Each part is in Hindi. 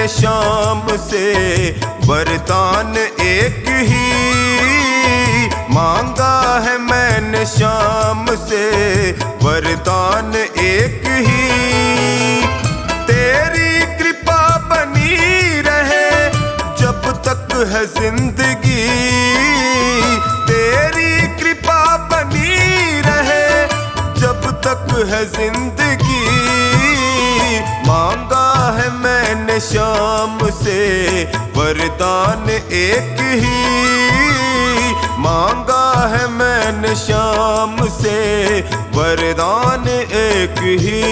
मैंने शाम से वरदान एक ही मांगा है, मैंने शाम से वरदान एक ही। तेरी कृपा बनी रहे जब तक है जिंदगी, तेरी कृपा बनी रहे जब तक है जिंदगी। मांगा है मैंने शाम से वरदान एक ही, मांगा है मैंने शाम से वरदान एक ही।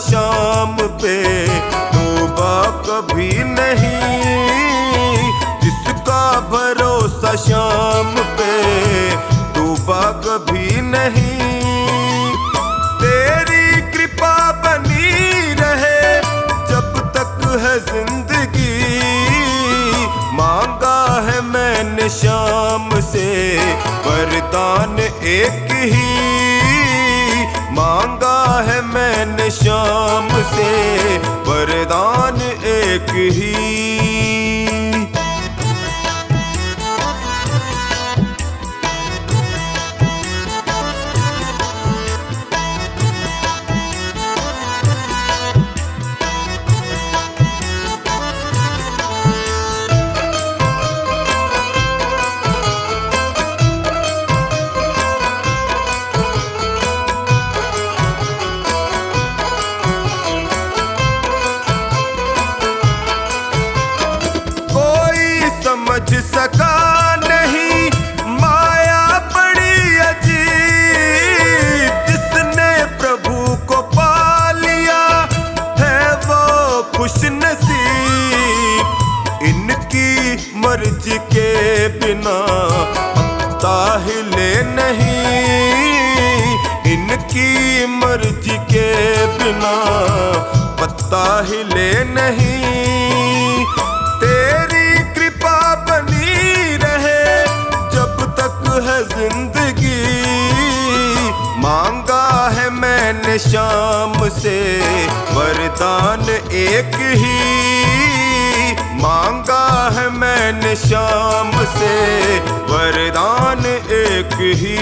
शाम पे तौबा कभी नहीं, जिसका भरोसा शाम पे तौबा कभी नहीं। तेरी कृपा बनी रहे जब तक है जिंदगी, मांगा है मैंने शाम से वरदान एक ही, मांगा है मैंने शाम से वरदान एक ही। समझ सका नहीं माया बड़ी अजीब, जिसने प्रभु को पा लिया है वो खुश नसीब। इनकी मर्जी के बिना पत्ता हिले नहीं, इनकी मर्जी के बिना पत्ता हिले नहीं। तेरी कृपा बनी रहे जब तक है जिंदगी, मांगा है मैंने शाम से वरदान एक ही, मांगा है मैंने शाम से वरदान एक ही।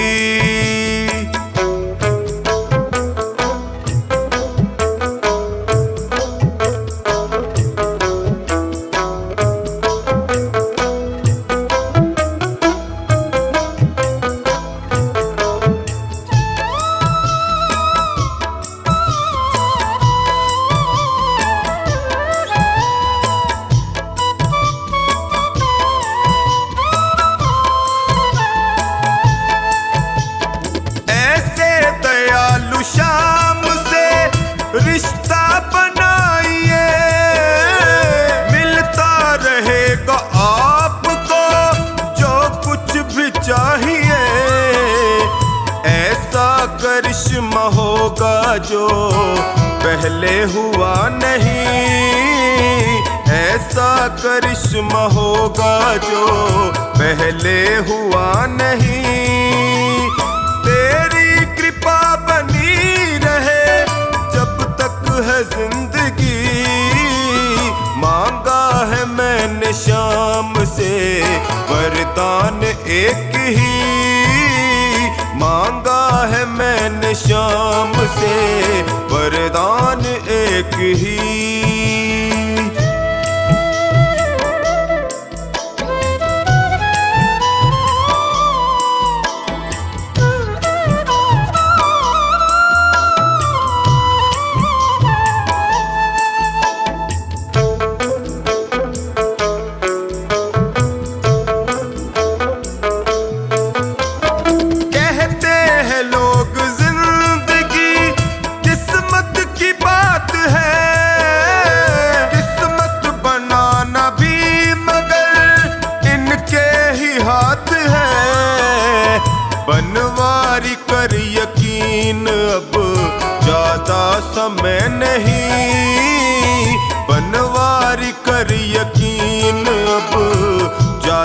शाम से रिश्ता बनाइए, मिलता रहेगा आपको जो कुछ भी चाहिए। ऐसा करिश्मा होगा जो पहले हुआ नहीं, ऐसा करिश्मा होगा जो पहले हुआ नहीं। तेरी कृपा बनी रहे जब तक है जिंदगी, मांगा है मैंने शाम से वरदान एक ही, मांगा है मैंने शाम से वरदान एक ही।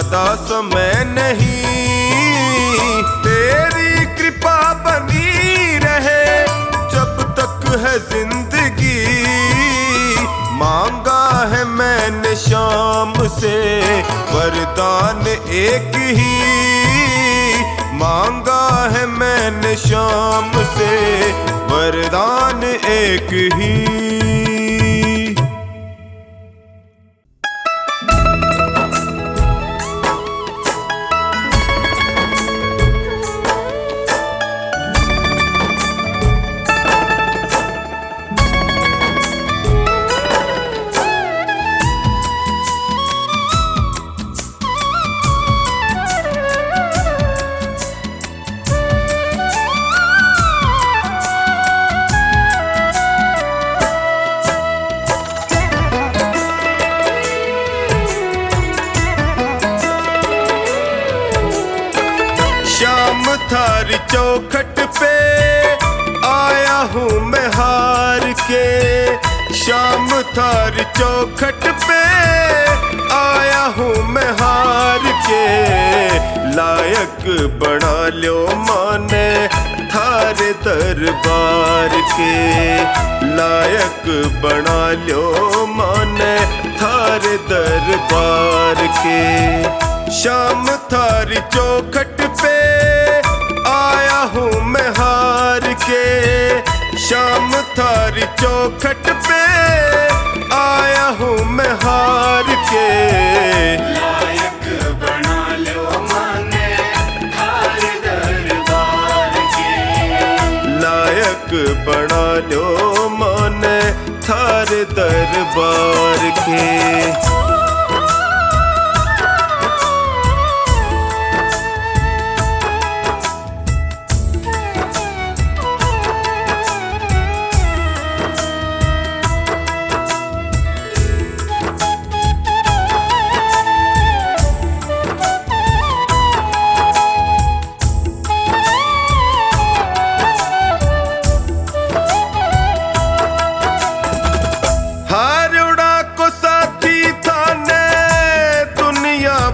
ज्यादा समय नहीं, तेरी कृपा बनी रहे जब तक है जिंदगी। मांगा है मैंने शाम से वरदान एक ही, मांगा है मैंने शाम से वरदान एक ही। शाम थारी चौखट पे आया हूँ मैं हार के, शाम थारी चौखट पे आया हूँ मैं हार के। लायक बना लो माने थारे दरबार के, लायक बना लो माने थारे दरबार के। शाम थारी चौखट पे आया हूँ मैं हार के, शाम थारी चौखट पे आया हूँ मैं हार के। लायक बना लो माने थारे दरबार के, लायक बना लो माने थारे दरबार के।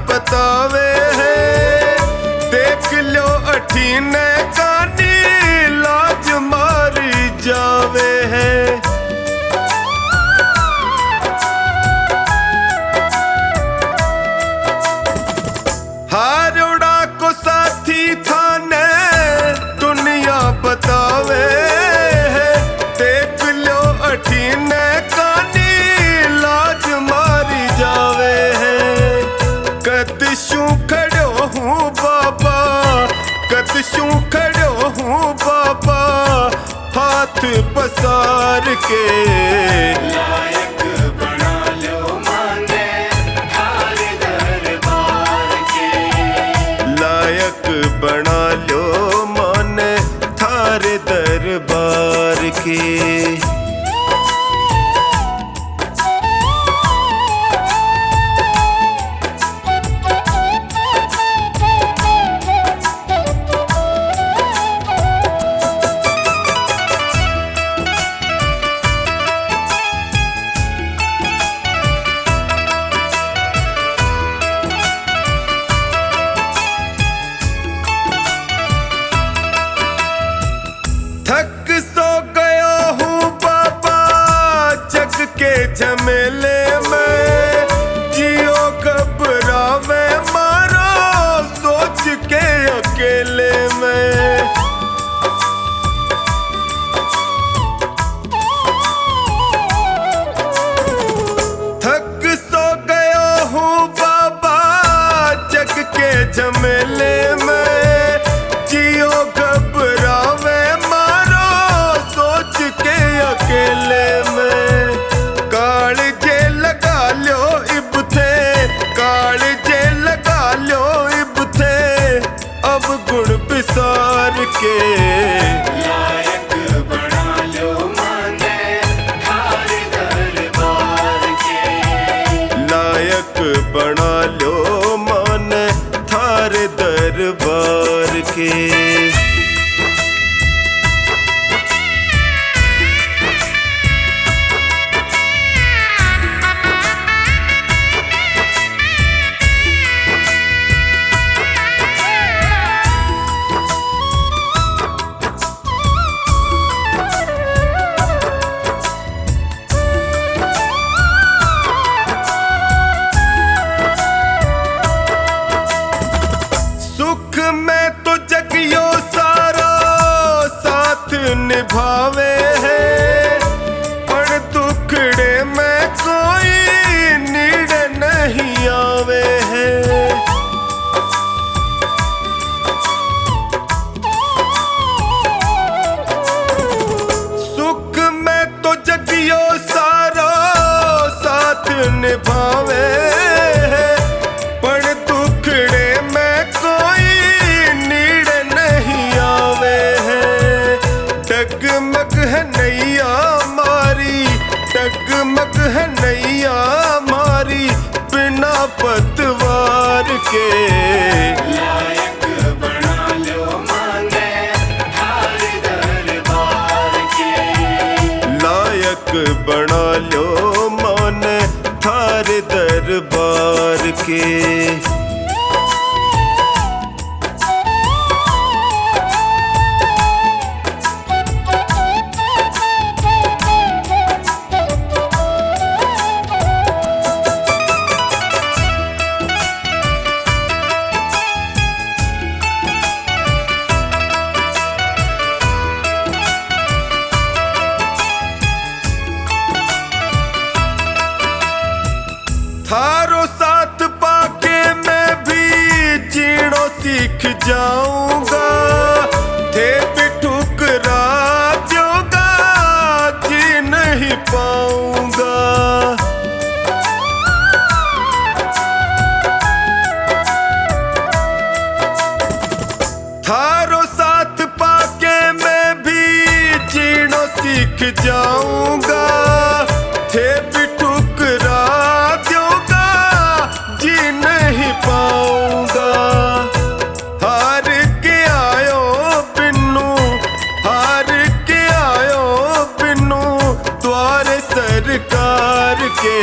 बतावे है देख लो अठीने कानी लाज मारी जावे है। हारोड़ा को साथी थाने दुनिया बतावे है देख लो अठीने कानी लाज मारी जावे है। कदशू खड़ो हूँ बाबा, कदशू खड़ो हूँ बाबा हाथ पसार के। लायक बना लो माने थारे दरबार के, लायक बना लो माने थारे दरबार के। थक सो गया हूँ बाबा जग के झमेले में, जियो घबरावे मारो सोच के अकेले में। थक सो गया हूँ बाबा जग के झमेले में, जियो घबरावे अकेले में। कालजे लगा लो इब थे, कालजे लगा लो इब थे अब गुण बिसार के। लायक बना लो माने थारे दरबार के, लायक बना लो माने थारे दरबार के। के लायक बना लो माने थार दरबार के। लायक बना लो मन थार दरबार के। थारो साथ पाके मैं भी जीणो सीख जाऊंगा। थे भी ठुकरा जोगा जी नहीं पाऊंगा। थारो साथ पाके मैं भी जीणो सीख जाऊंगा। थे भी ठुकरा जोगा जी नहीं पाऊंगा। हार के आयो बिन्नू, हार के आयो बिन्नू द्वारे सरकार के।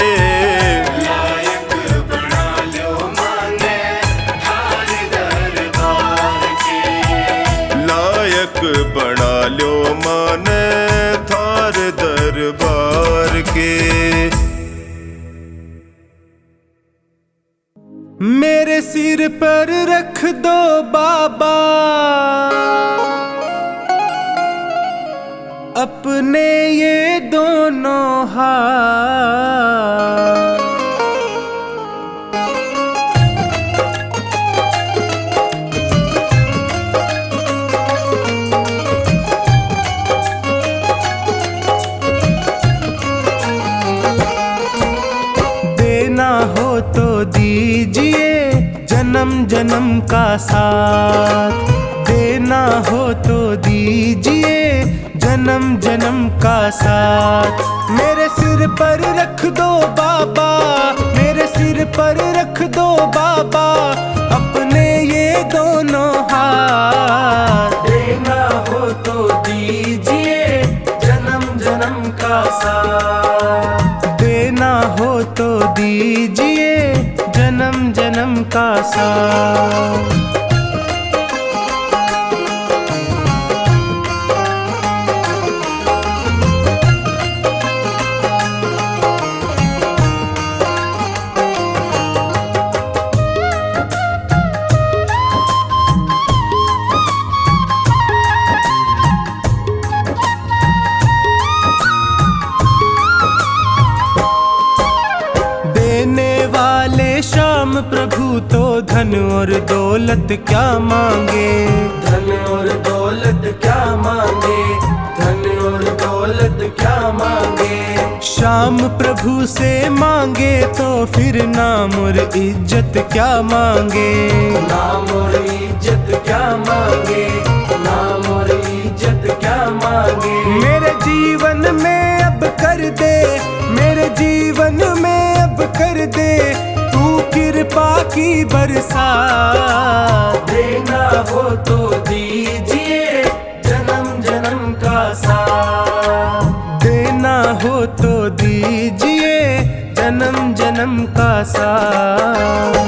लायक बना लो माने थार दरबार के। लायक बना लो माने थार दरबार के। मेरे सिर पर रख दो बाबा अपने ये दोनों हाथ। देना हो तो दीजिए जन्म जन्म का साथ। देना हो तो दीजिए जन्म जन्म का साथ। मेरे सिर पर रख दो बाबा, मेरे सिर पर रख दो बाबा अपने ये दोनों हाथ। देना हो तो दीजिए जन्म जन्म का साथ। देना हो तो दीजिए जन्म जन्म का साथ। देने वाले श्याम प्रभु तो धन और दौलत क्या मांगे। धन और दौलत क्या मांगे, धन और दौलत क्या मांगे। श्याम प्रभु से मांगे तो फिर नाम और इज्जत क्या मांगे। नाम और इज्जत क्या मांगे, नाम और इज्जत क्या मांगे। मेरे जीवन में अब कर दे, मेरे जीवन में अब कर दे तू कृपा की बरसात। देना हो तो दीजिए जन्म जन्म का साथ। देना हो तो दीजिए जन्म जन्म का साथ।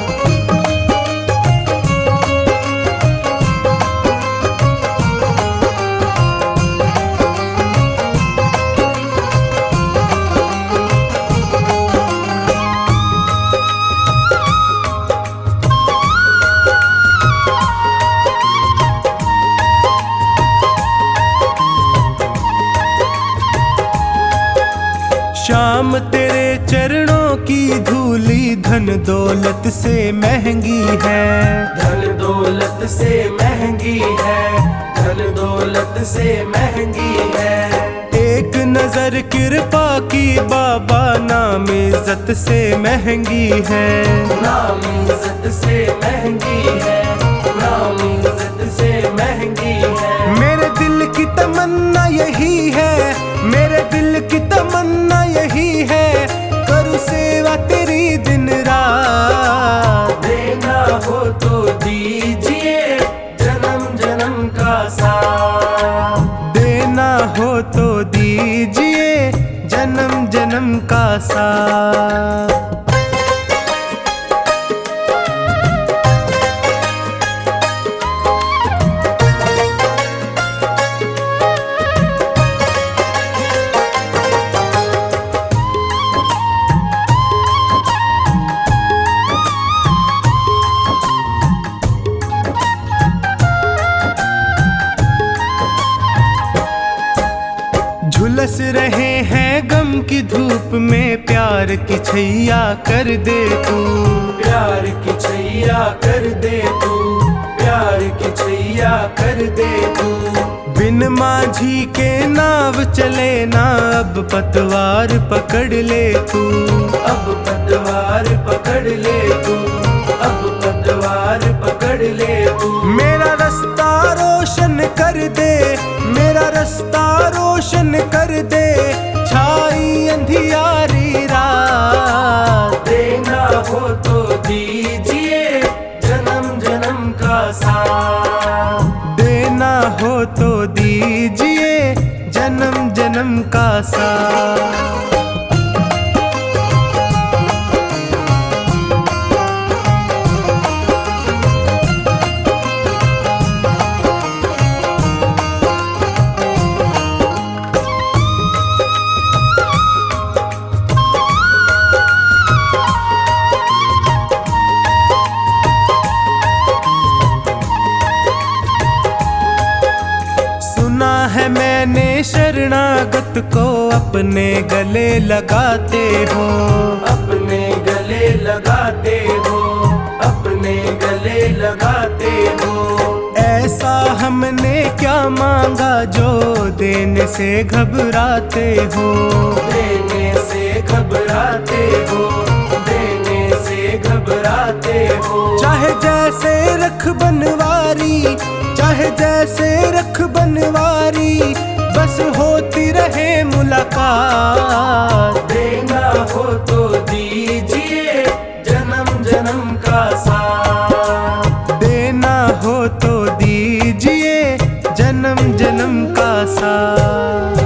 श्याम तेरे चरणों की धूली धन दौलत से महंगी है। धन दौलत से महंगी है, धन दौलत से महंगी है। एक नजर कृपा की बाबा नाम इज्जत से महंगी है। नाम इज्जत से महंगी है, नाम इज्जत से महंगी है। मेरे दिल की तमन्ना यही है, मेरे दिल की तमन्ना यही है, करूँ सेवा तेरी दिन रात। देना हो तो दीजिए जन्म जन्म का साथ। देना हो तो दीजिए जन्म जन्म का साथ। झुलस रहे हैं गम की धूप में, प्यार की छैया कर दे तू। प्यार की छैया कर दे तू, प्यार की छैया कर दे तू। बिन माझी के नाव चले ना, अब पतवार पकड़ ले तू। अब पतवार पकड़ ले तू, अब पतवार पकड़ ले तू। मेरा रास्ता रोशन कर दे, मेरा रास्ता रोशन कर दे, छाई अंधियारी रात। देना हो तो दीजिए जन्म जन्म का साथ। देना हो तो दीजिए जन्म जन्म का साथ। सुना है मैंने शरणागत को अपने गले लगाते हो। अपने गले लगाते हो, अपने गले लगाते हो। ऐसा हमने क्या मांगा जो देने से घबराते हो। देने से घबराते हो, देने से घबराते हो। चाहे जैसे रख बनवारी, चाहे जैसे रख बनवारी, बस होती रहे मुलाकात। देना हो तो दीजिए जन्म जन्म का साथ। देना हो तो दीजिए जन्म जन्म का साथ।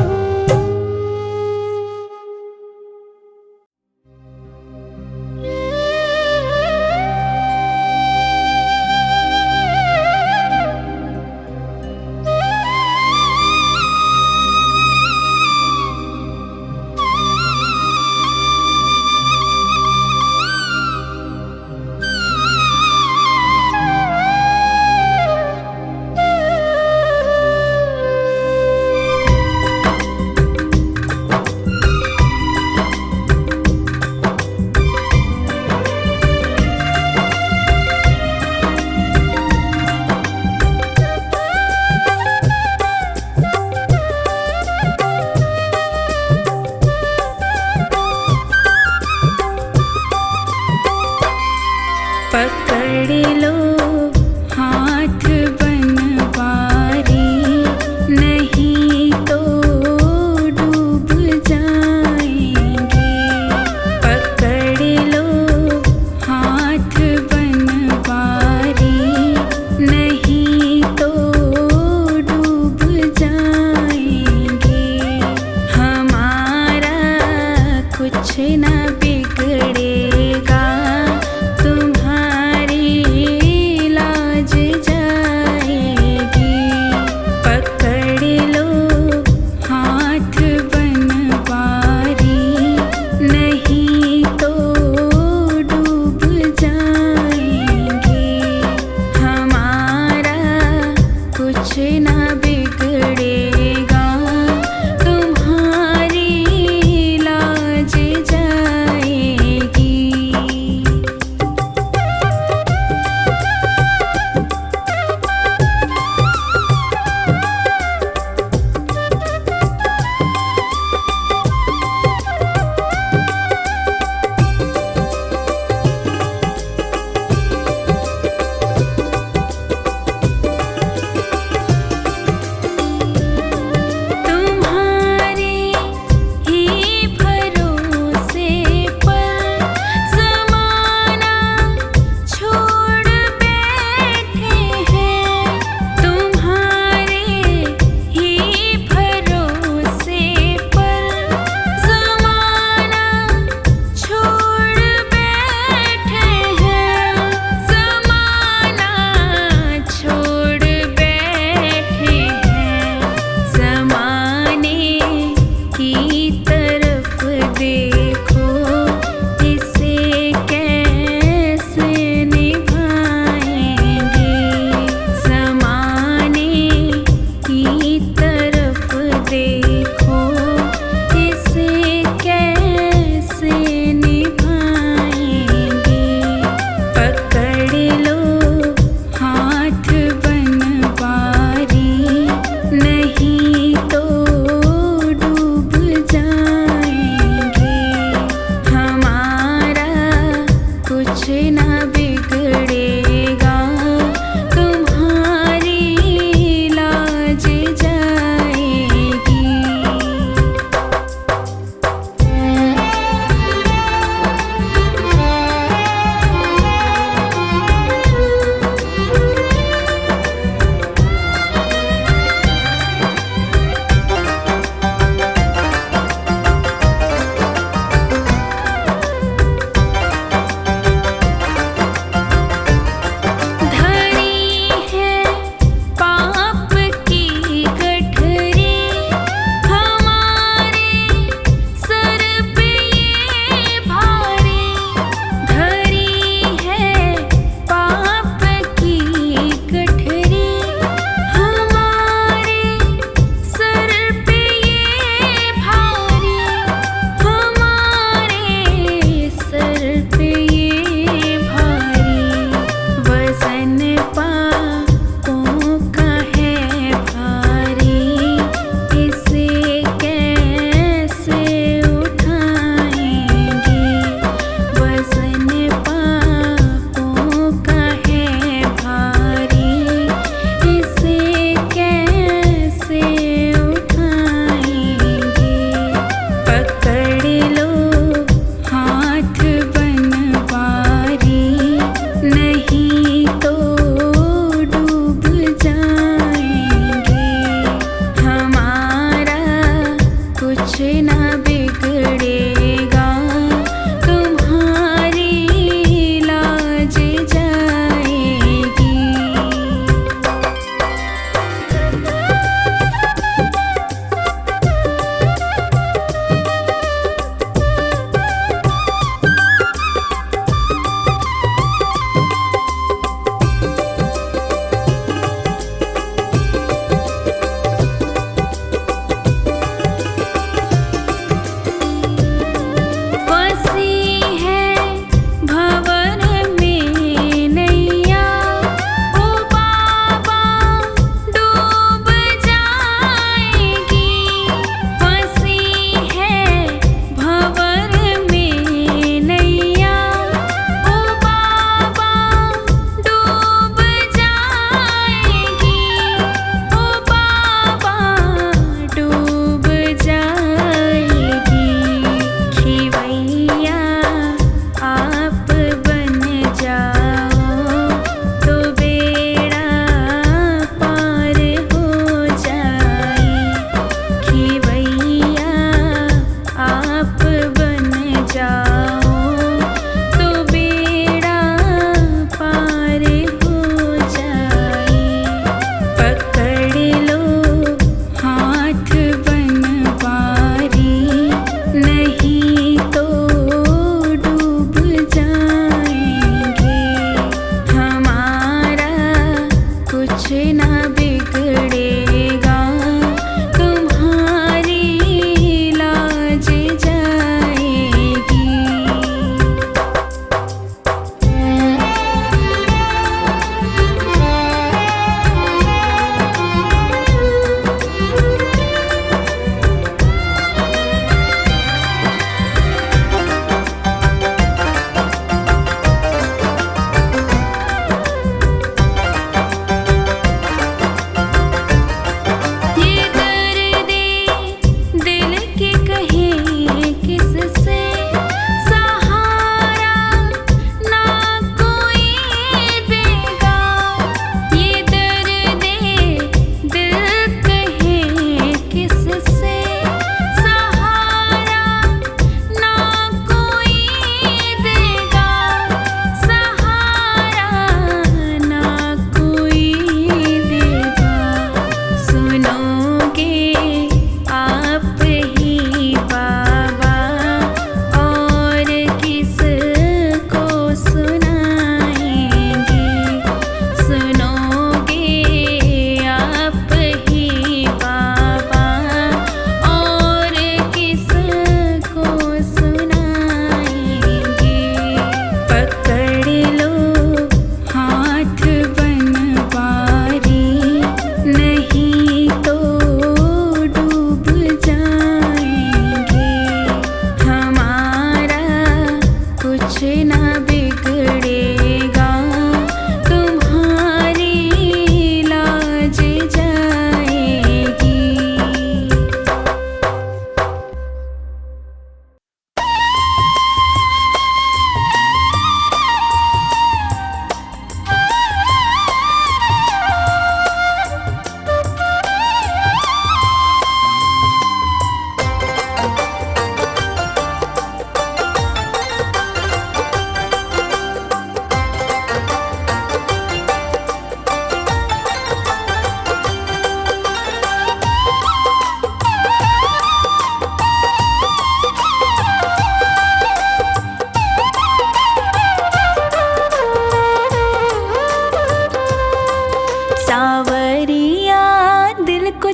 पकड़ लो हाथ बनवारी, नहीं तो डूब जाएंगे। पकड़ लो हाथ बनवारी, नहीं तो डूब जाएंगे। हमारा कुछ न बिगड़ेगा, तुम्हारी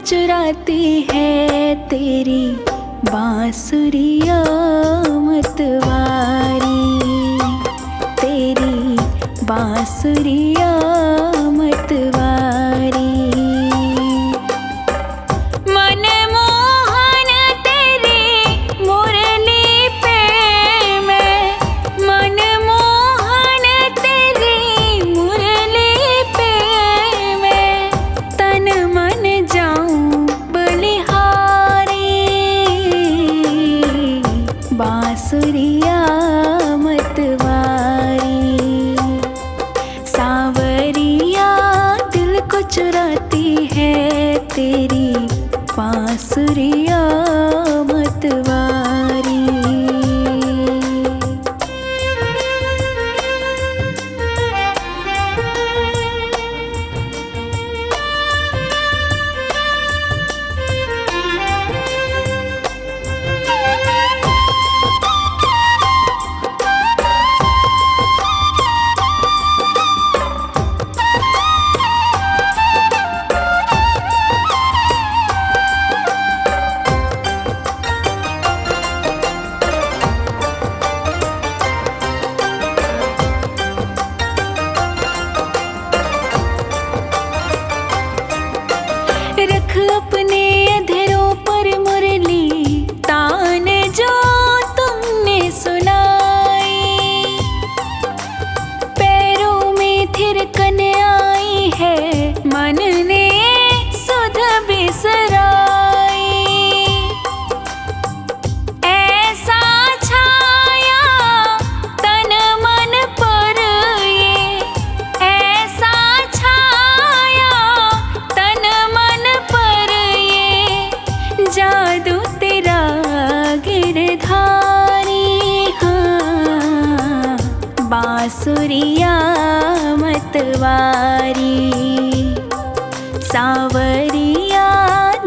चुराती है तेरी बांसुरिया मतवारी, तेरी बांसुरिया मतवारी। मनमोहन तेरी मुरली पे मैं, मनमोहन तेरी मुरली पे मैं तन मन जाऊं बलिहारी, बांसुरिया मतवारी। सांवरिया दिल को चुराती है तेरी बांसुरिया मतवारी। रख अपने अधरों पर मुरली तान जो तुमने सुनाई, पैरों में थिरकन आई है मन ने सुध बिसराई। ऐसा छाया तन मन पर ये, ऐसा छाया तन मन पर ये जादू तेरा गिरधारी। हाँ, बांसुरिया मतवारी। सांवरिया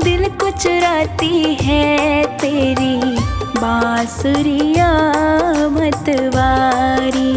दिल को चुराती है तेरी बांसुरिया मतवारी।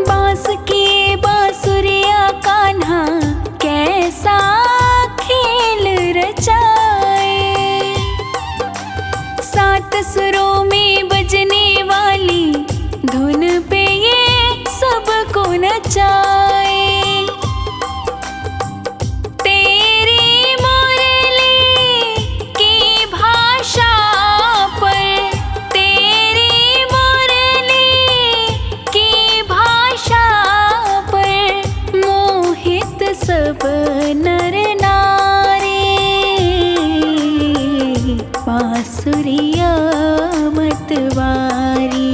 बांस की बांसुरिया कान्हा कैसा खेल रचाए, सात सुरों में बजने वाली धुन पे ये सबको नचाए। तेरी मुरली की भाषा पर, तेरी मुरली की भाषा पर मोहित सब नर नारी, बांसुरिया मतवारी।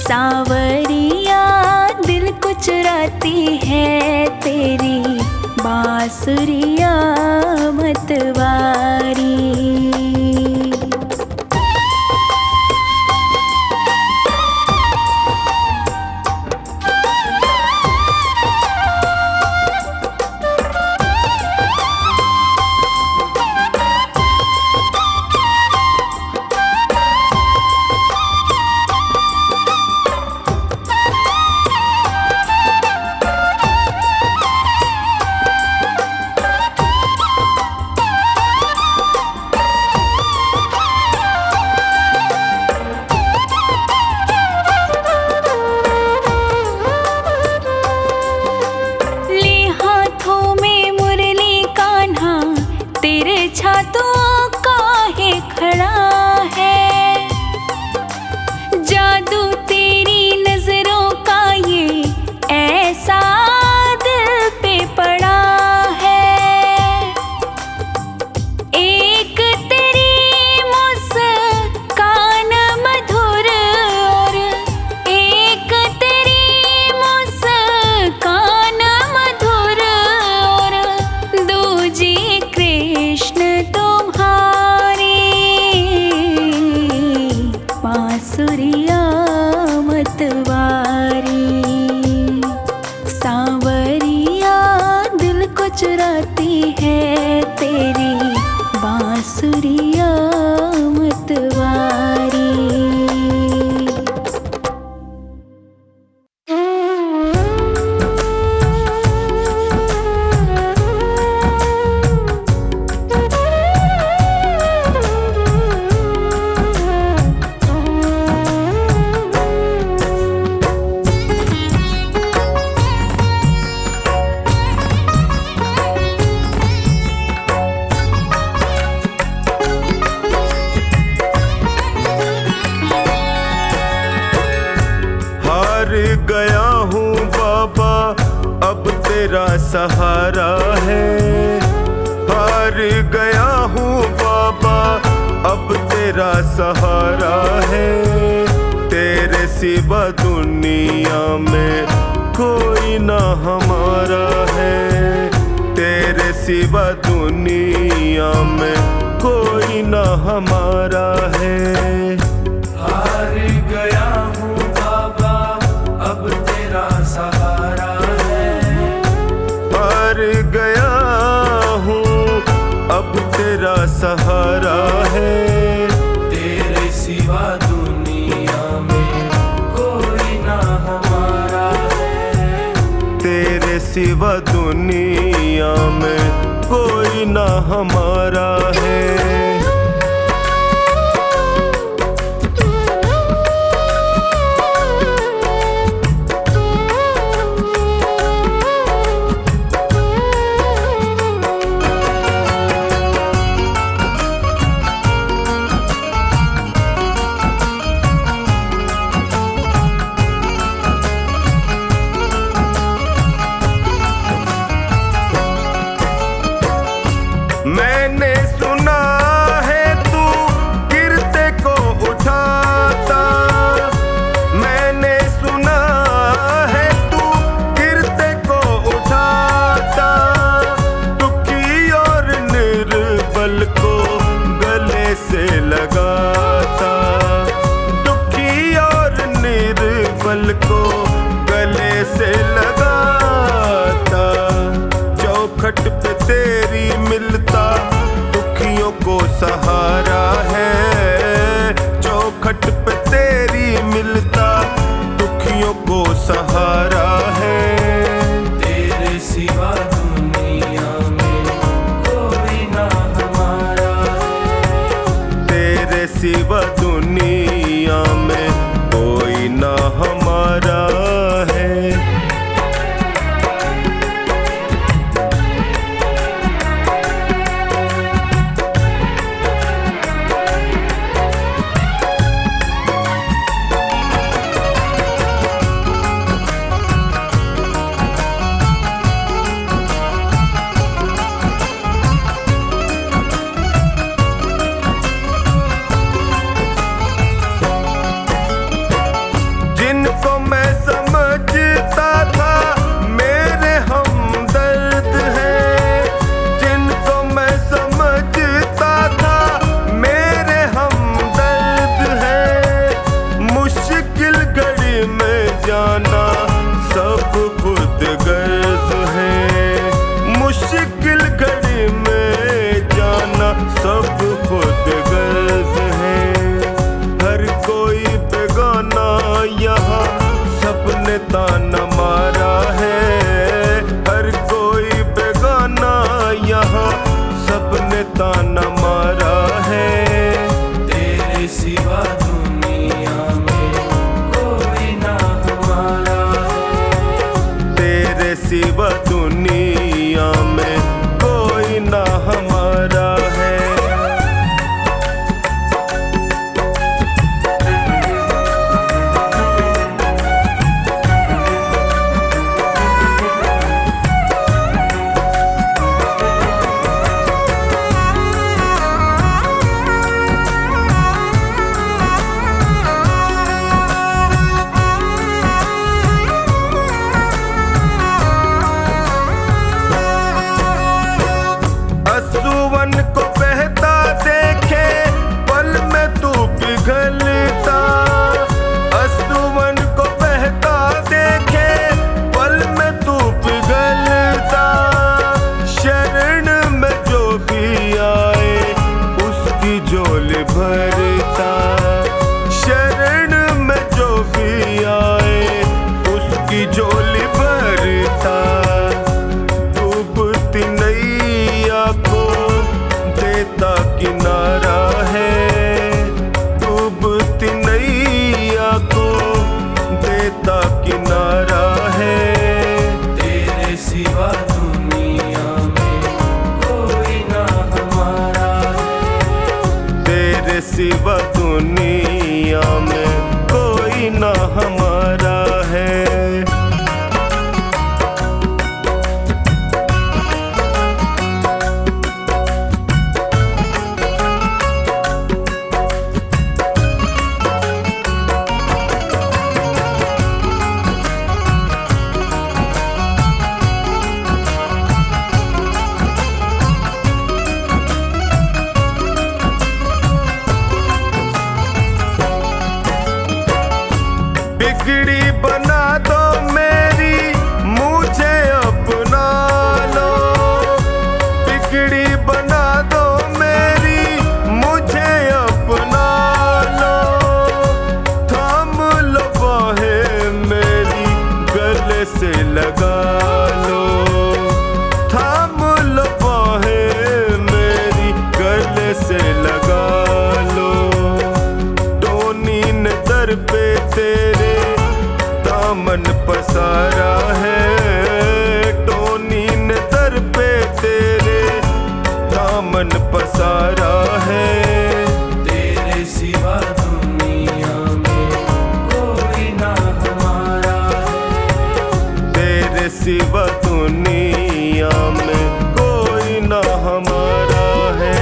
सांवरिया दिल को चुराती है तेरी बांसुरिया मतवारी। बांसुरिया मतवारी। गया हूँ बाबा अब तेरा सहारा है। हार गया हूँ बाबा अब तेरा सहारा है। तेरे सिवा दुनिया में कोई ना हमारा है। तेरे सिवा दुनिया में कोई ना हमारा है। हार गया हूँ बाबा अब तेरा सहारा है। हार गया हूँ अब तेरा सहारा है। तेरे सिवा दुनिया में कोई ना हमारा है। तेरे सिवा दुनिया में कोई ना हमारा है। मैंने सुना है तू गिरते को उठाता। मैंने सुना है तू गिरते को उठाता। दुखी और निर्बल को गले से लगाता। दुखी और निर्बल को गले से लगाता। चौखट पे तेरी मिलता दुखियों को सहारा है। चौखट पे तेरी मिलता दुखियों को सहारा है। तेरे सिवा दुनिया में कोई ना हमारा है। तेरे सिवा दुनिया में कोई ना हमारा है। जिनको मैं समझता था मेरे हमदर्द हैं। जिनको मैं समझता था मेरे हमदर्द हैं। मुश्किल घड़ी में जाना सब खुद गर्ज है। मुश्किल घड़ी में जाना सब खुद गर्ज है। हर कोई बेगाना यहाँ सबने ताना मारा है। हर कोई बेगाना यहाँ सबने ताना मारा है। तेरे सिवा दुनिया में कोई ना हमारा है। तेरे सिवा दुनिया में कोई ना हमारा है। असुवन को बहता देखे पल में तू पिघलता। असुवन को बहता देखे पल में तू पिघलता। शरण में जो भी आए सिवा दुनिया में कोई ना हमारा है। बिगड़ी बना दो मेरी मुझे अपना लो, बिगड़ी बना दो मेरी मुझे अपना लो। थाम लो बाहें मेरी गले से लगा लो, थाम लो बाहें मेरी गले से लगा लो। टोनी ने दर पे तेरे दामन पसारा है, टोनी ने दर पे तेरे दामन पसारा है। तेरे सिवा दुनिया में कोई ना हमारा है। तेरे सिवा दुनिया में कोई ना हमारा है।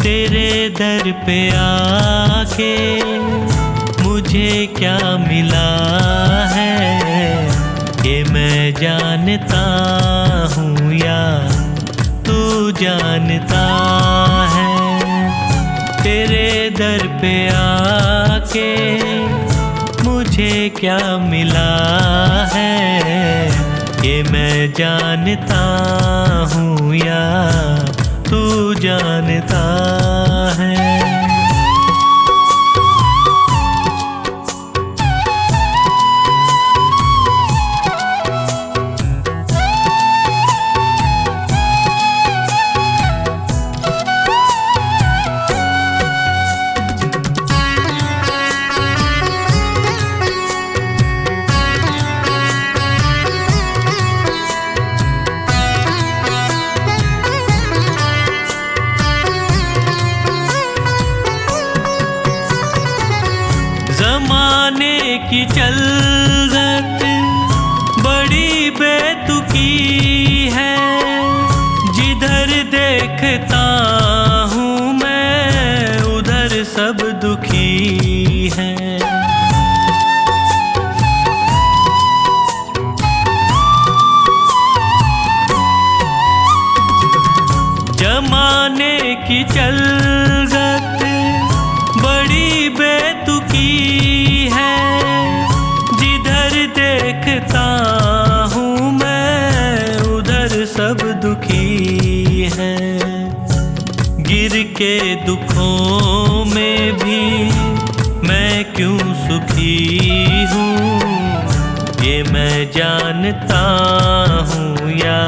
तेरे दर पे आके मुझे क्या मिला है, ये मैं जानता हूँ या तू जानता है। तेरे दर पे आके मुझे क्या मिला है, ये मैं जानता हूँ या तू जानता है। ज़माने की चलत बड़ी बेतुकी है, जिधर देखता हूँ मैं उधर सब दुखी है। ज़माने की चलत बड़ी बेतुकी है, जिधर देखता हूँ मैं उधर सब दुखी है। गिर के दुखों में भी मैं क्यों सुखी हूँ, ये मैं जानता हूँ या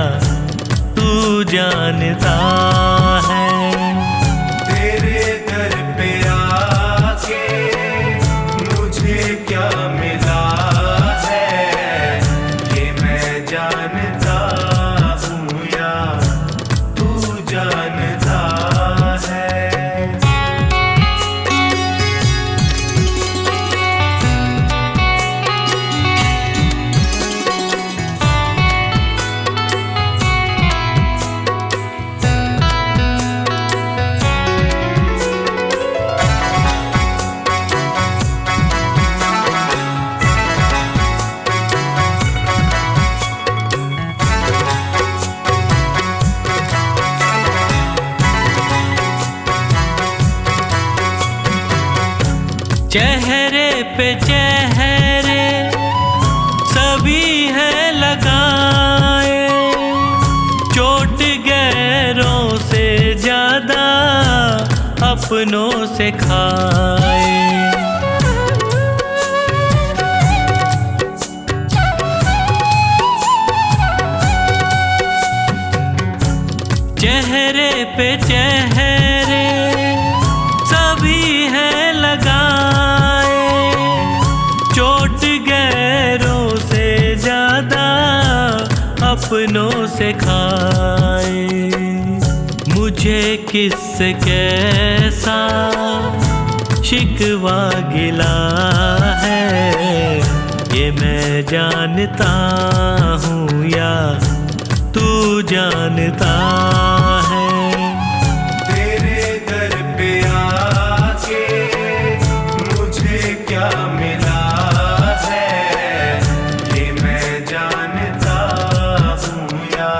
तू जानता है। तेरे दर पे आके मुझे क्या मिला है, ये मैं जानता हूँ या तू जानता है। चेहरे पे चेहरे सभी हैं लगाए, अपनों से खाए। चेहरे पे चेहरे सभी हैं लगाए, चोट गैरों से ज्यादा अपनों से खाए। मुझे किससे कैसा शिकवा गिला है, ये मैं जानता हूँ या तू जानता है। तेरे दर पे आके मुझे क्या मिला है, ये मैं जानता हूँ या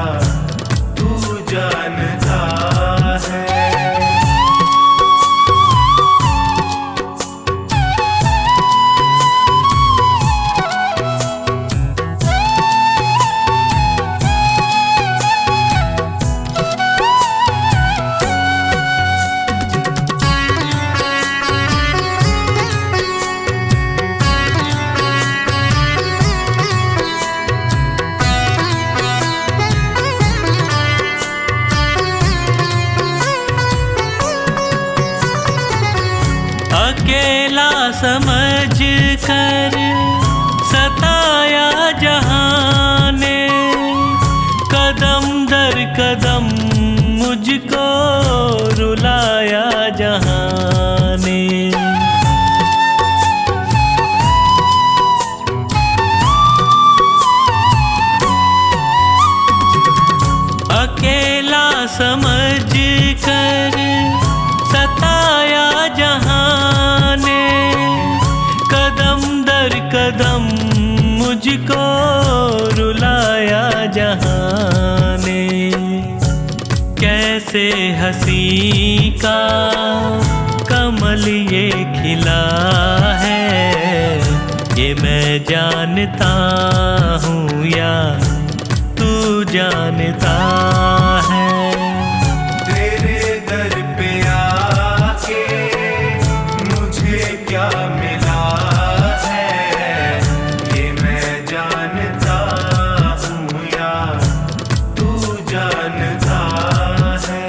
तू जानता है। अकेला समझ कर सताया जहाँ ने, कदम दर कदम मुझको रुलाया जहाँ ने। अकेला समझ कर सताया जहाँ ने, कदम दर कदम मुझको रुलाया जहाँ ने। कैसे हंसी का कमल ये खिला है, ये मैं जानता हूँ या तू जानता है। तेरे दर पे आके मुझे क्या मिला है, ये मैं जानता हूँ या तू जानता है।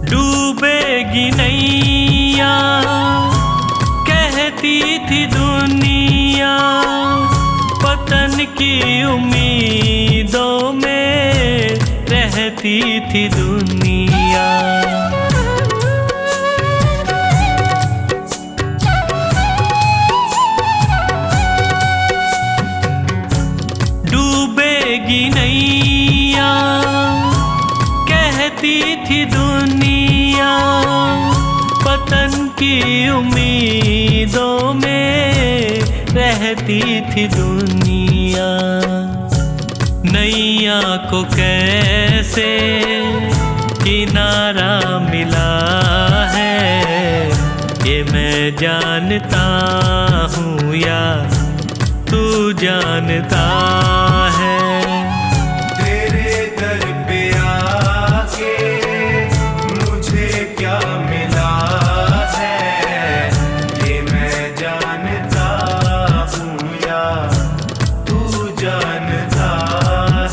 डूबेगी नैया कहती थी दुनिया, पतन की उम्मीदों में रहती थी दुनिया। डूबेगी नैया कहती थी दुनिया, पतन की उम्मीदों में रहती थी दुनिया। नैया को कैसे किनारा मिला है, ये मैं जानता हूँ या तू जानता है। तेरे दर पे आके मुझे क्या मिला है, ये मैं जानता हूँ या तू जानता है।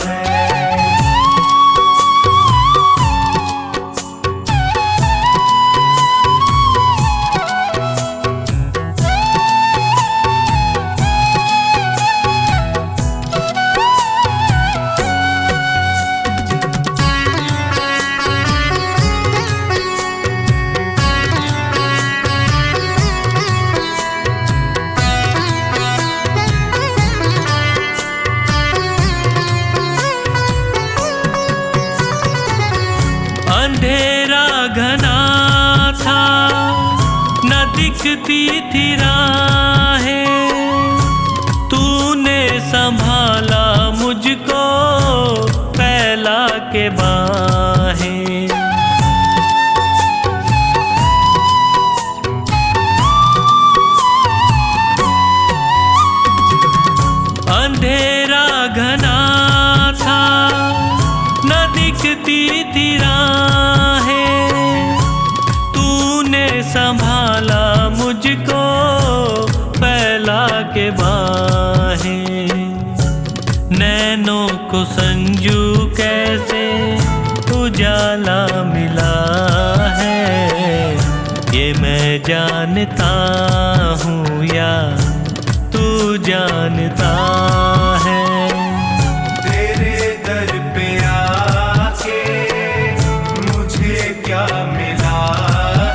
दिखती थी राहें, तूने संभाला मुझको फैला के बाहें। अंधेरा घना था, न दिखती थी राहें, तूने संभाला मुझको फैला के बाहें। नैनों को संजू कैसे उजाला मिला है, ये मैं जानता हूँ या तू जानता है। तेरे दर पे आके मुझे क्या मिला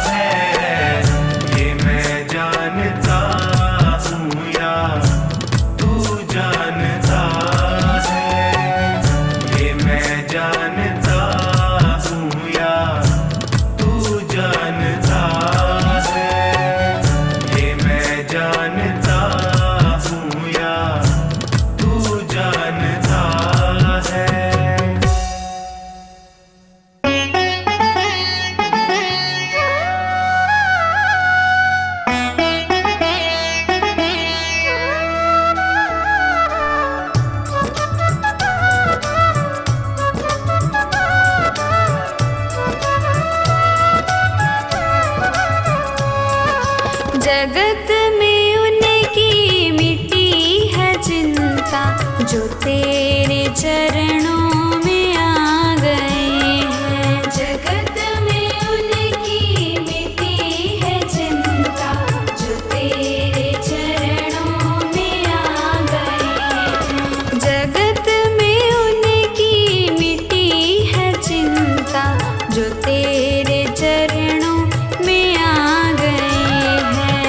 है, ये मैं जानता हूँ या तू जानता है। ये मैं जानता हूँ या तू जानता है। ये मैं जानता हूँ या तू जानता है। जगत में उनकी मिट्टी है चिंता, जो तेरे चरणों में आ गए हैं। जगत में उनकी मिट्टी है चिंता, जो तेरे चरणों में आ गए हैं। जगत में उनकी मिट्टी है चिंता, जो तेरे चरणों में आ गए हैं।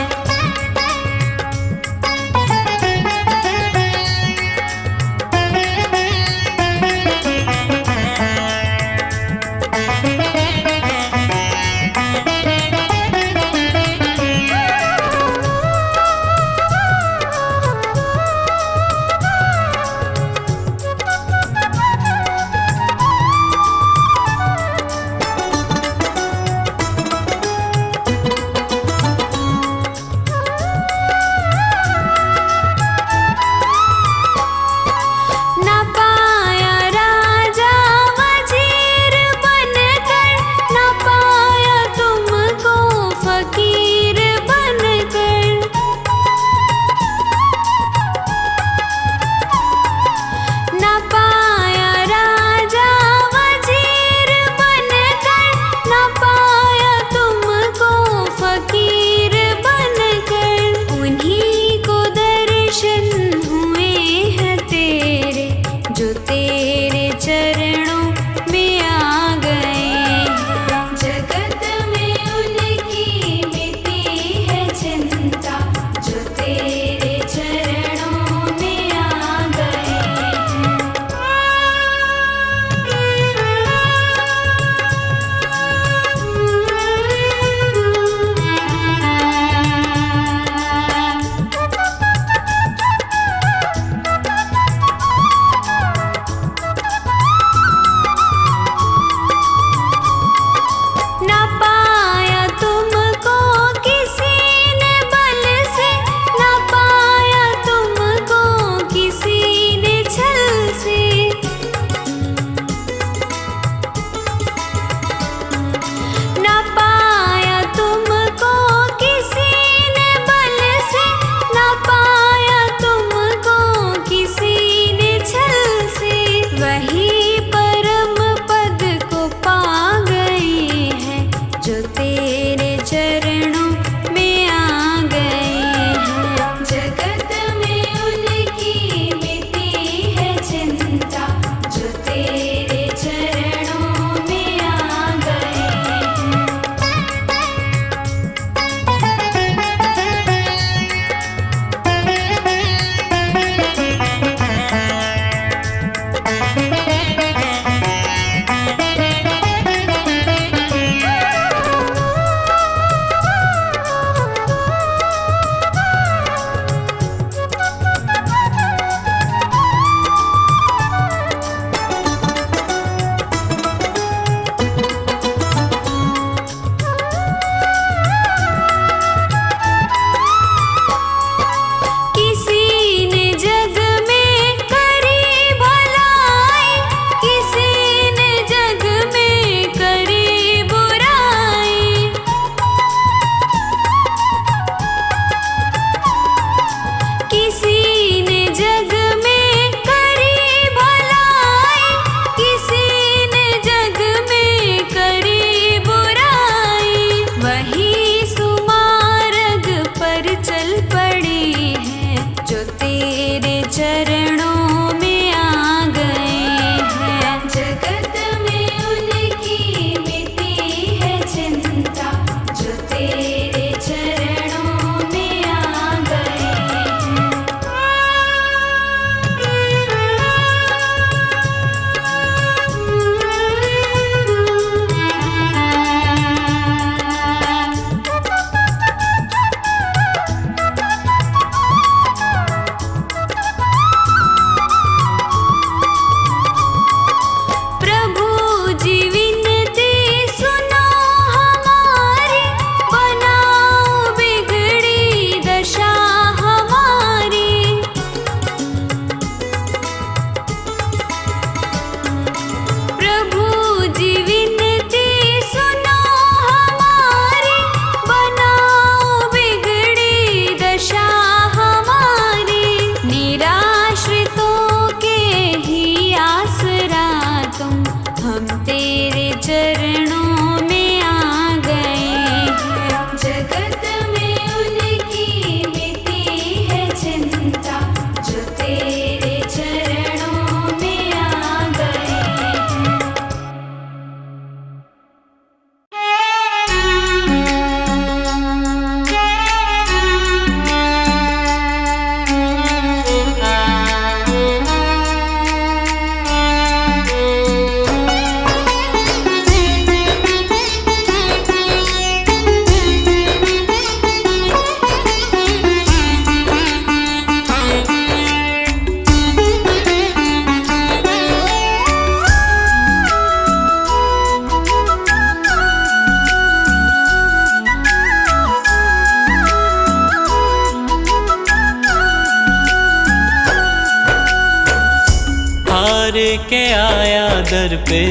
हार के आया दर पे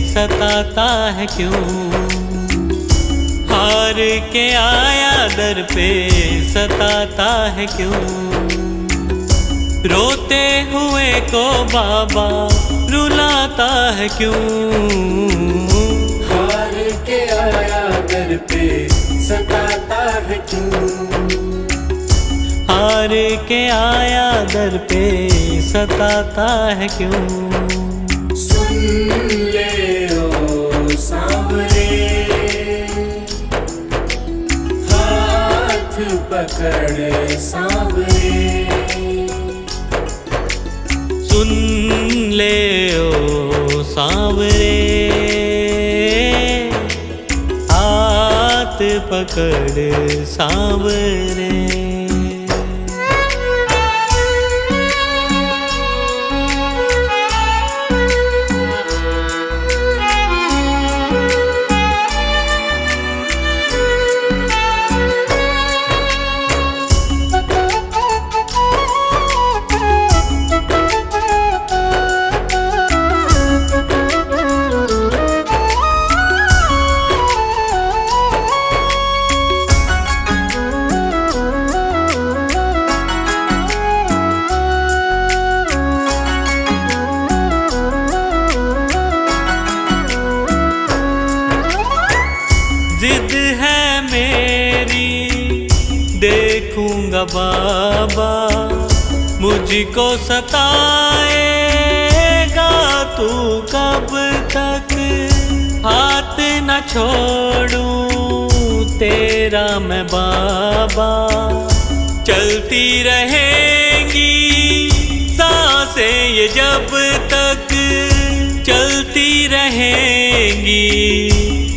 सताता है क्यों, हार के आया दर पे सताता है क्यों, रोते हुए को बाबा रुलाता है क्यों, हार के आया दर पे सताता है क्यों, हार के आया दर पे सताता है क्यों। सुन ले ओ सांवरे, हाथ पकड़ सांवरे, सुन ले ओ सांवरे, हाथ पकड़ सांवरे। जिद है मेरी देखूंगा बाबा, मुझको सताएगा तू कब तक, हाथ न छोड़ूं तेरा मैं बाबा, चलती रहेंगी सांसें ये जब तक, चलती रहेंगी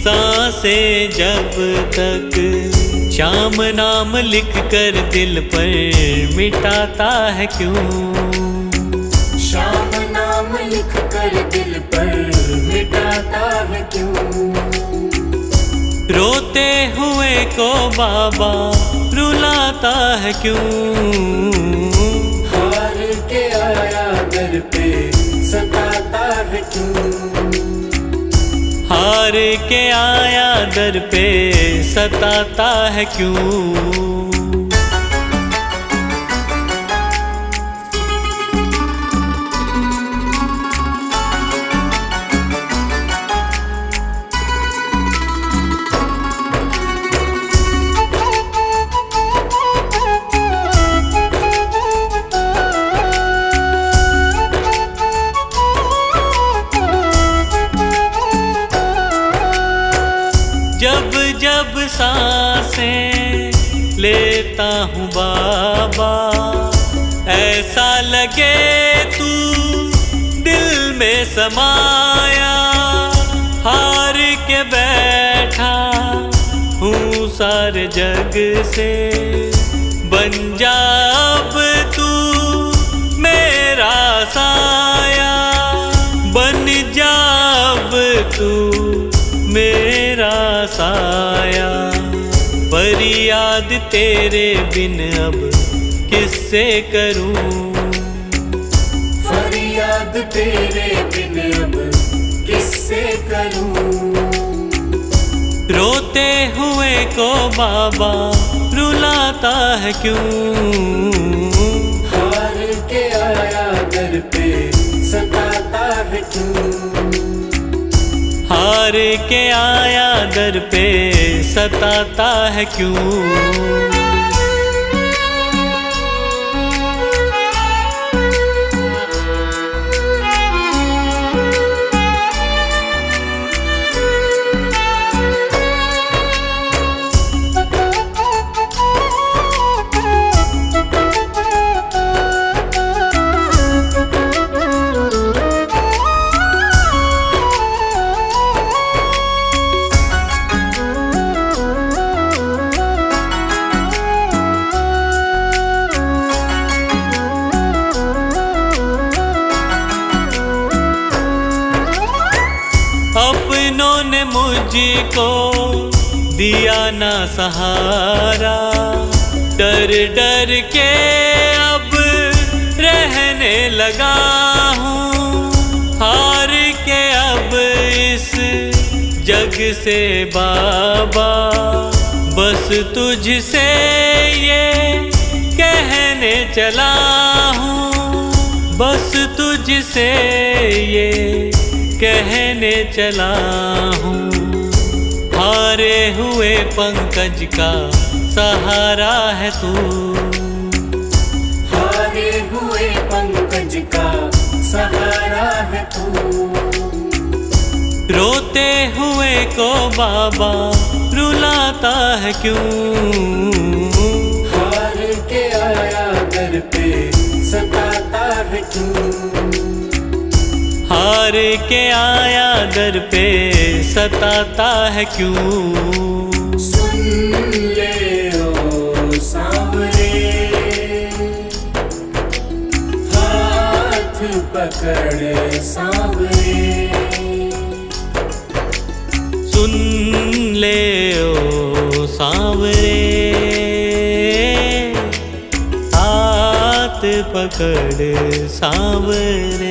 सांसें जब तक, श्याम नाम लिख कर दिल पर मिटाता है क्यों, श्याम नाम लिख कर दिल पर मिटाता है क्यों, रोते हुए को बाबा रुलाता है क्यों, हार के आया दर पे सताता है क्यों, हार के आया दर पे सताता है क्यों। जब जब सांसें लेता हूँ बाबा, ऐसा लगे तू दिल में समाया, हार के बैठा हूँ सारे जग से, बन जा अब तू मेरा साया, बन जा अब तू मेरा साया, फरियाद तेरे बिन अब किससे करूं, फरियाद तेरे बिन अब किससे करूं, रोते हुए को बाबा रुलाता है क्यों, हार के आया दर पे सताता है क्यों, हार के आया दर पे सताता है क्यों। अपनों ने मुझको दिया ना सहारा, डर डर के अब रहने लगा हूँ, जग से बाबा, बस तुझसे ये कहने चला हूँ, बस तुझसे ये कहने चला हूँ। हारे हुए पंकज का सहारा है तू, हारे हुए पंकज का सहारा है तू। रोते हुए को बाबा रुलाता है क्यों, हार के आया दर पे सताता है क्यों, हार के आया दर पे सताता है क्यों। सुन ले ओ सांवरे, हाथ पकड़ सांवरे, सुन ले ओ सांवरे, हाथ पकड़ सांवरे।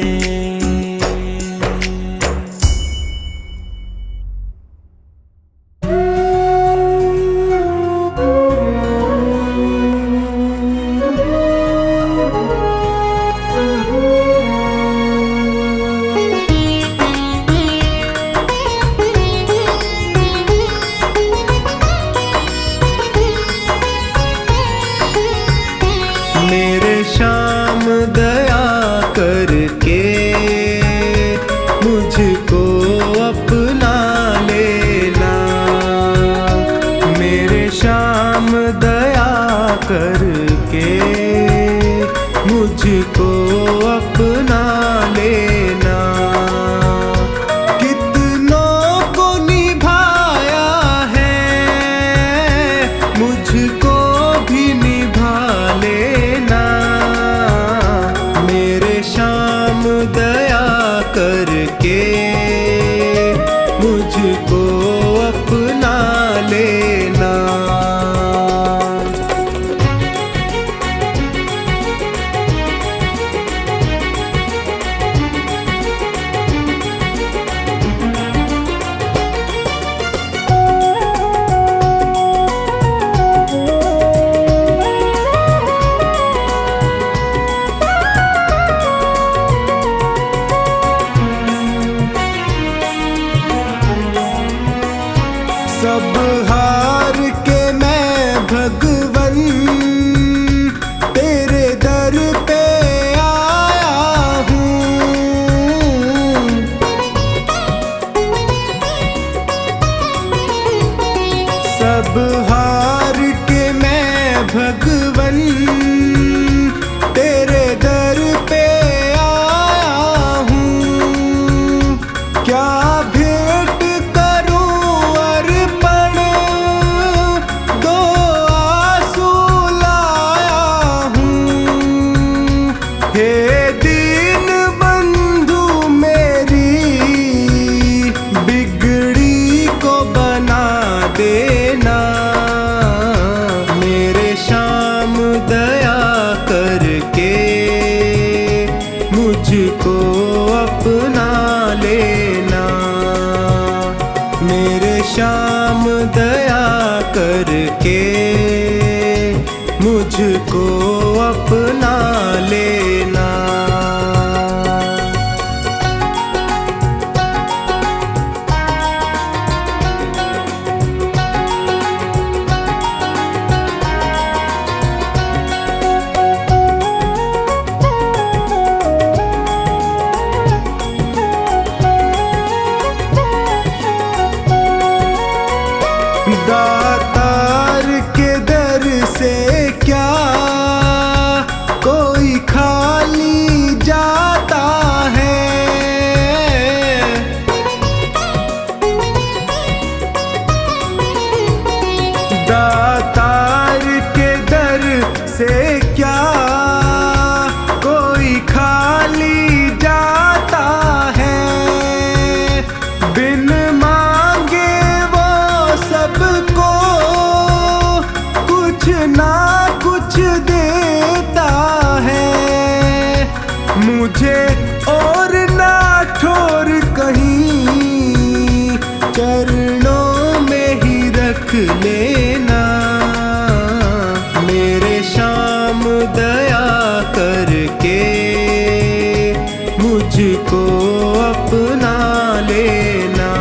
मेरे श्याम दया करके मुझको अपना लेना, मेरे श्याम दया करके मुझको अपना लेना। कितनों को निभाया है, मुझको भी निभा लेना, मेरे श्याम दया करके मुझको अपना लेना। सब हार के मैं भगवन तेरे दर पे आया हूँ, सब हार के मैं भगवन तेरे दर पे आया हूँ। क्या भेंट करूं अर्पण, दो आंसू लाया हूँ। हे दीन बंधु मेरी बिगड़ी को बना देना, मेरे श्याम दया करके मुझको अपना लेना, मेरे श्याम दया करके मुझको अपना लेना। दातार के दर से क्या कोई खाली जाता है, दातार के दर से क्या कोई खाली जाता है, बिन मांगे वो सबको कुछ ना कुछ देता है। मुझे और ना ठोर कहीं चरण देख लेना। मेरे श्याम दया करके मुझको अपना लेना।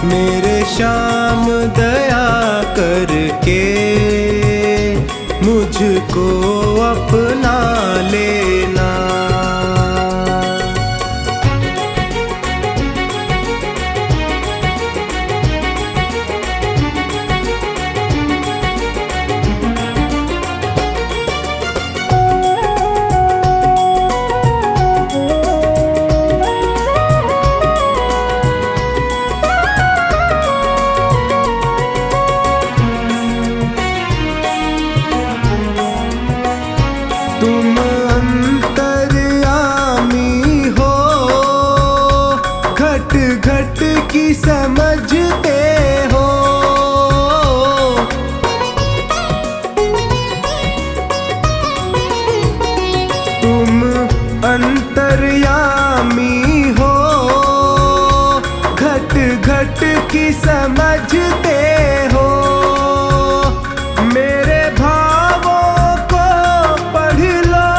मेरे श्याम दया करके मुझको अपना लेना। तुम अंतर्यामी हो, घट घट की समझते हो। तुम अंतर्यामी हो, घट घट की समझते हो। मेरे भावों को पढ़ लो,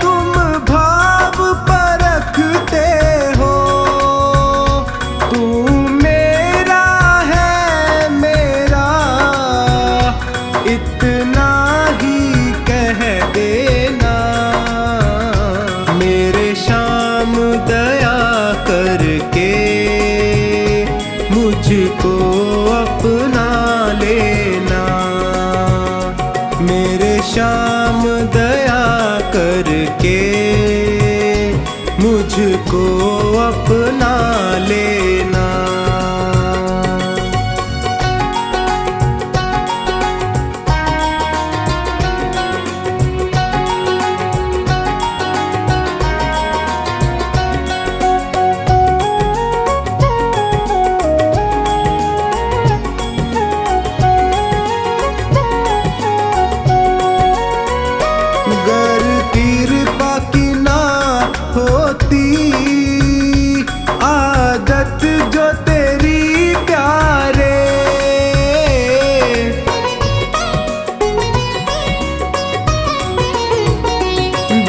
तुम भाव परखते हो। तू मेरा है मेरा, इतना ही कह देना। मेरे श्याम दया करके मुझको अपना लेना। मेरे श्याम दया करके मुझको अपना लेना। गर कृपा की ना होती आदत जो तेरी प्यारे,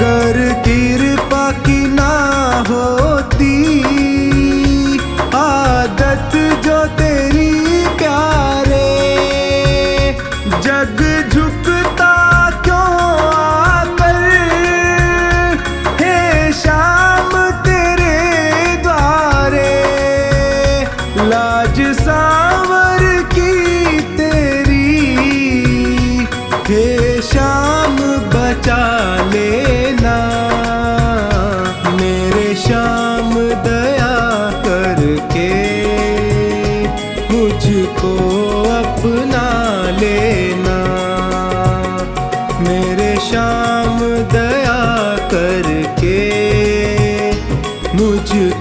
गर कृपा की ना होती आदत जो तेरी प्यारे। जग झुकता क्यों आकर, हे श्याम तेरे द्वारे। लाज सांवर की तेरी, हे श्याम बचा लेना। मेरे श्याम दया करके मुझको अपना लेना। मेरे श्याम दया करके मुझको